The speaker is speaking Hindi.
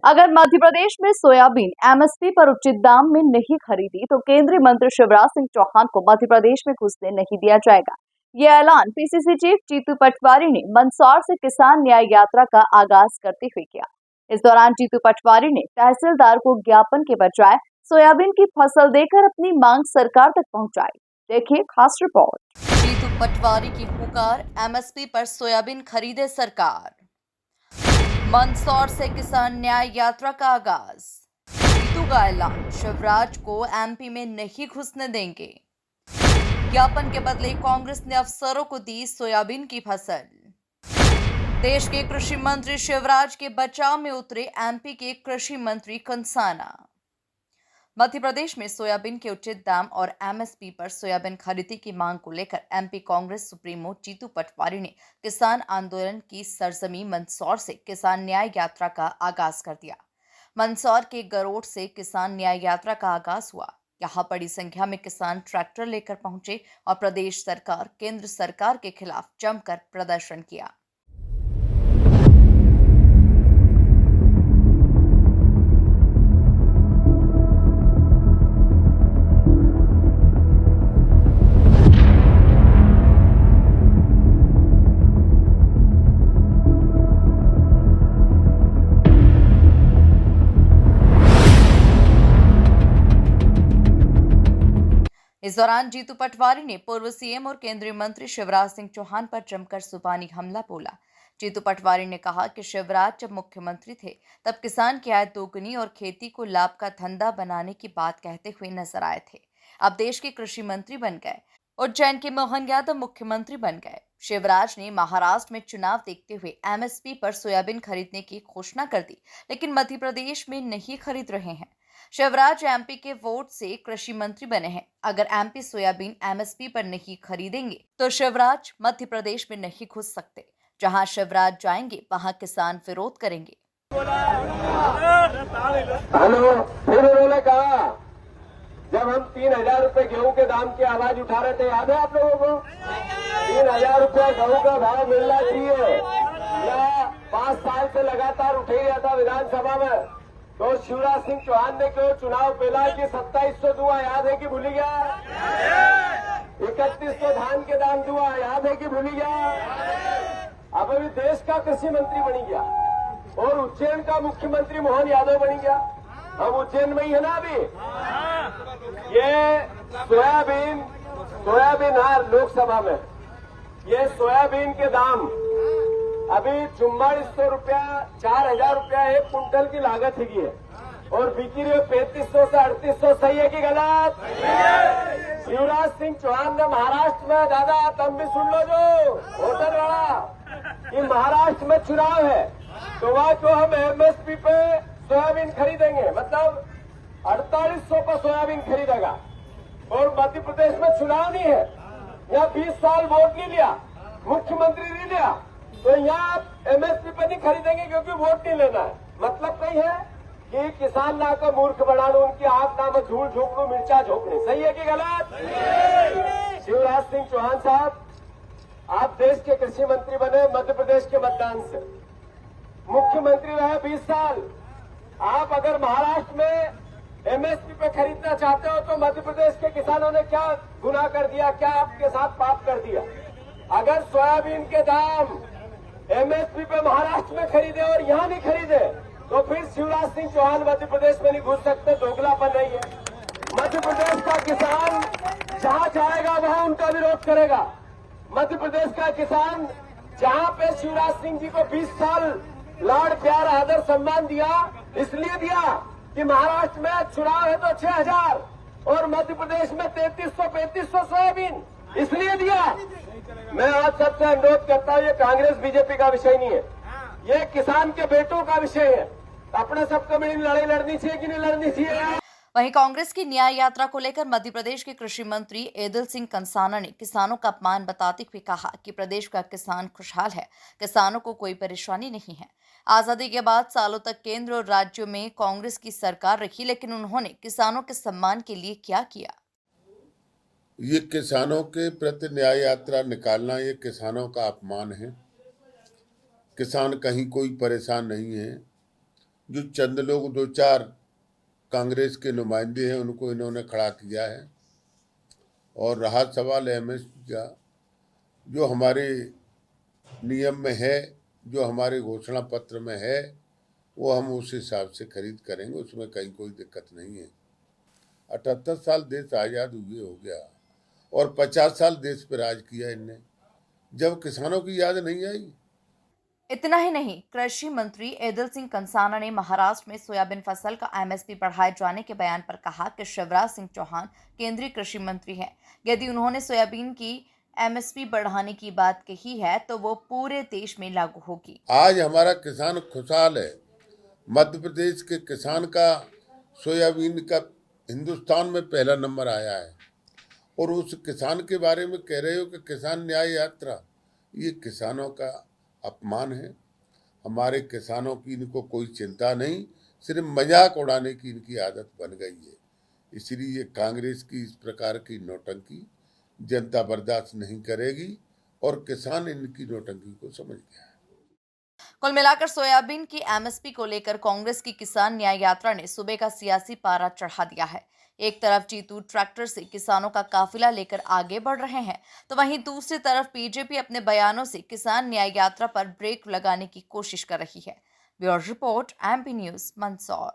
अगर मध्य प्रदेश में सोयाबीन एमएसपी पर उचित दाम में नहीं खरीदी तो केंद्रीय मंत्री शिवराज सिंह चौहान को मध्य प्रदेश में घुसने नहीं दिया जाएगा। ये ऐलान पीसीसी चीफ जीतू पटवारी ने मंदसौर से किसान न्याय यात्रा का आगाज करते हुए किया। इस दौरान जीतू पटवारी ने तहसीलदार को ज्ञापन के बजाय सोयाबीन की फसल देकर अपनी मांग सरकार तक पहुंचाई। देखिए खास रिपोर्ट। जीतू पटवारी की हुकार, एमएसपी पर सोयाबीन खरीदे सरकार। मंदसौर से किसान न्याय यात्रा का आगाज। जीतू का ऐलान, शिवराज को एमपी में नहीं घुसने देंगे। ज्ञापन के बदले कांग्रेस ने अफसरों को दी सोयाबीन की फसल। देश के कृषि मंत्री शिवराज के बचाव में उतरे एमपी के कृषि मंत्री कंसाना। मध्य प्रदेश में सोयाबीन के उचित दाम और एमएसपी पर सोयाबीन खरीदी की मांग को लेकर एमपी कांग्रेस सुप्रीमो जीतू पटवारी ने किसान आंदोलन की सरजमी मंदसौर से किसान न्याय यात्रा का आगाज कर दिया। मंदसौर के गरोड से किसान न्याय यात्रा का आगाज हुआ। यहाँ बड़ी संख्या में किसान ट्रैक्टर लेकर पहुंचे और प्रदेश सरकार, केंद्र सरकार के खिलाफ जमकर प्रदर्शन किया। इस दौरान जीतू पटवारी ने पूर्व सीएम और केंद्रीय मंत्री शिवराज सिंह चौहान पर जमकर जुबानी हमला बोला। जीतू पटवारी ने कहा कि शिवराज जब मुख्यमंत्री थे तब किसान की आय दोगुनी और खेती को लाभ का धंधा बनाने की बात कहते हुए नजर आए थे। अब देश के कृषि मंत्री बन गए। उज्जैन के मोहन यादव मुख्यमंत्री बन गए। शिवराज ने महाराष्ट्र में चुनाव देखते हुए एमएसपी पर सोयाबीन खरीदने की घोषणा कर दी, लेकिन मध्य प्रदेश में नहीं खरीद रहे हैं। शिवराज एमपी के वोट से कृषि मंत्री बने हैं। अगर एमपी सोयाबीन एमएसपी पर नहीं खरीदेंगे तो शिवराज मध्य प्रदेश में नहीं घुस सकते। जहां शिवराज जाएंगे वहां किसान विरोध करेंगे। हेलो, फिर उन्होंने कहा जब हम 3,000 रुपए गेहूं के दाम की आवाज उठा रहे थे, याद है आप लोगों को? 3,000 रुपए गेहूं का भाव मिलना चाहिए या 5 साल से लगातार उठे ही था विधानसभा में। तो शिवराज सिंह चौहान ने क्यों चुनाव पेला कि 2700 दुआ याद है कि भूल गया? 3100 धान के दाम दुआ याद है कि भूल गया? अब अभी देश का कृषि मंत्री बनी गया और उज्जैन का मुख्यमंत्री मोहन यादव बनी गया। अब उज्जैन में ही है ना अभी ये सोयाबीन लोकसभा में ये सोयाबीन के दाम अभी 4400 रुपया, 4,000 रुपया एक कुंटल की लागत है और बिकी रही 3500 से 3800। सही है कि गलत? शिवराज सिंह चौहान ने महाराष्ट्र में, दादा तुम भी सुन लो जो वोटर वाला, कि महाराष्ट्र में चुनाव है तो वहां को हम एमएसपी पे सोयाबीन खरीदेंगे, मतलब 4800 पर सोयाबीन खरीदेगा। और मध्य प्रदेश में चुनाव नहीं है, यहाँ 20 साल वोट नहीं लिया, मुख्यमंत्री नहीं लिया, तो यहाँ आप एमएसपी पे नहीं खरीदेंगे क्योंकि वोट नहीं लेना है। मतलब कहीं है कि किसान ना को मूर्ख बनाना, उनकी आंख ना में धूल झोंकू, मिर्चा झोंकने। सही है कि गलत? शिवराज सिंह चौहान साहब, आप देश के कृषि मंत्री बने मध्य प्रदेश के मतदान से, मुख्यमंत्री रहे 20 साल। आप अगर महाराष्ट्र में एमएसपी पे खरीदना चाहते हो तो मध्य प्रदेश के किसानों ने क्या गुनाह कर दिया, क्या आपके साथ पाप कर दिया? अगर सोयाबीन के दाम एमएसपी पे महाराष्ट्र में खरीदे और यहां नहीं खरीदे तो फिर शिवराज सिंह चौहान मध्य प्रदेश में नहीं घुस सकते। दोगलापन नहीं है। मध्य प्रदेश का किसान जहां जाएगा वहां उनका विरोध करेगा। मध्य प्रदेश का किसान जहां पे शिवराज सिंह जी को 20 साल लाड़ प्यार आदर सम्मान दिया, इसलिए दिया कि महाराष्ट्र में चुनाव है तो 6,000 और मध्य प्रदेश में 3300-3500 सोयाबीन, इसलिए दिया। मैं आज सबसे अनुरोध करता हूं, ये कांग्रेस बीजेपी का विषय नहीं है, ये किसान के बेटों का विषय है। अपने सबको मिली लड़ाई लड़नी चाहिए कि नहीं लड़नी चाहिए? वहीं कांग्रेस की न्याय यात्रा को लेकर मध्य प्रदेश के कृषि मंत्री ऐदल सिंह कंसाना ने किसानों का अपमान बताते हुए कहा कि प्रदेश का किसान खुशहाल है, किसानों को कोई परेशानी नहीं है। आजादी के बाद सालों तक केंद्र और राज्यों में कांग्रेस की सरकार रही, लेकिन उन्होंने किसानों के सम्मान के लिए क्या किया? ये किसानों के प्रति न्याय यात्रा निकालना ये किसानों का अपमान है। किसान कहीं कोई परेशान नहीं है। जो चंद लोग दो चार कांग्रेस के नुमाइंदे हैं उनको इन्होंने खड़ा किया है। और रहा सवाल एमएसपी का, जो हमारे नियम में है, जो हमारे घोषणा पत्र में है, वो हम उस हिसाब से खरीद करेंगे, उसमें कहीं कोई दिक्कत नहीं है। 78 साल देश आज़ाद हुए हो गया और 50 साल देश पर राज किया इनने, जब किसानों की याद नहीं आई। इतना ही नहीं, कृषि मंत्री एदिल सिंह कंसाना ने महाराष्ट्र में सोयाबीन फसल का एमएसपी बढ़ाए जाने के बयान पर कहा कि शिवराज सिंह चौहान केंद्रीय कृषि मंत्री हैं। यदि उन्होंने सोयाबीन की एमएसपी बढ़ाने की बात कही है तो वो पूरे देश में लागू होगी। आज हमारा किसान खुशहाल है। मध्य प्रदेश के किसान का सोयाबीन का हिंदुस्तान में पहला नंबर आया है। और उस किसान के बारे में कह रहे हो कि किसान न्याय यात्रा, ये किसानों का अपमान है। हमारे किसानों की इनको कोई चिंता नहीं, सिर्फ मजाक उड़ाने की इनकी आदत बन गई है। इसलिए कांग्रेस की इस प्रकार की नौटंकी जनता बर्दाश्त नहीं करेगी और किसान इनकी नौटंकी को समझ गया है। कुल मिलाकर सोयाबीन की एमएसपी को लेकर कांग्रेस की किसान न्याय यात्रा ने सूबे का सियासी पारा चढ़ा दिया है। एक तरफ जीतू ट्रैक्टर से किसानों का काफिला लेकर आगे बढ़ रहे हैं, तो वहीं दूसरी तरफ बीजेपी अपने बयानों से किसान न्याय यात्रा पर ब्रेक लगाने की कोशिश कर रही है। Bureau report, MP news, Mandsaur.